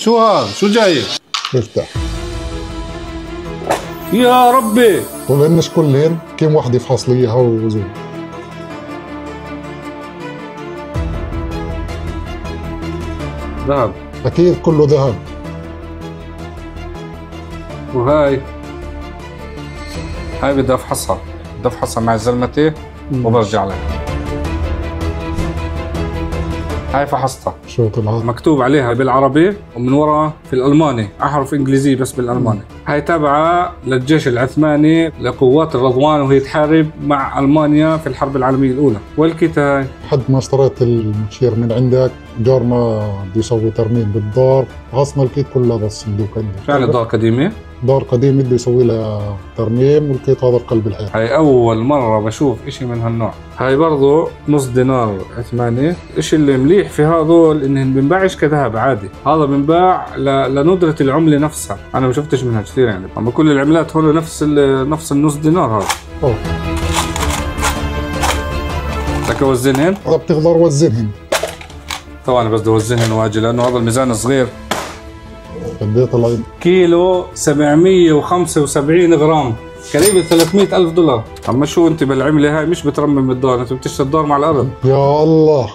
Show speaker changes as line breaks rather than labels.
شو هذا؟ شو جاي؟
افتح.
يا ربي
طلعناش كلهن، كم واحد يفحص لي اياها وزود.
ذهب.
اكيد كله ذهب.
وهاي بدي افحصها، مع زلمتي وبرجع لك. هاي فحصتها.
شو طلعت؟
مكتوب عليها بالعربي ومن ورا في الألماني أحرف إنجليزية بس بالألماني. هاي تابعة للجيش العثماني لقوات الرضوان وهي تحارب مع ألمانيا في الحرب العالمية الأولى. والكيت هاي
حد ما اشتريت المشير من عندك، جارنا بده يسوي ترميم بالدار، غصنا الكيت كلها بس صندوق عندك.
فعلا دار قديمة؟
دار قديم بده يسوي لها ترميم، والكيت هذا قلب الحيط.
هاي أول مرة بشوف إشي من هالنوع. هاي برضو نص دينار عثماني. إشي اللي مليح في هذول إنهن بنباعش كذهب عادي، هذا بنباع لندرة العملة نفسها. أنا ما شفتش منها كثير يعني، أما كل العملات هون نفس النص دينار هذا. بدك أوزنهن؟
إذا بتقدر وزنهن.
طبعا بس بدي أوزنهن واجي لأنه هذا الميزان صغير.
قد ايه طلع؟
كيلو 775 غرام، قريب 300,000 دولار. اما شو انت بالعمله هاي مش بترمم الدار، انت بتشتري الدار مع الارض.
يا الله.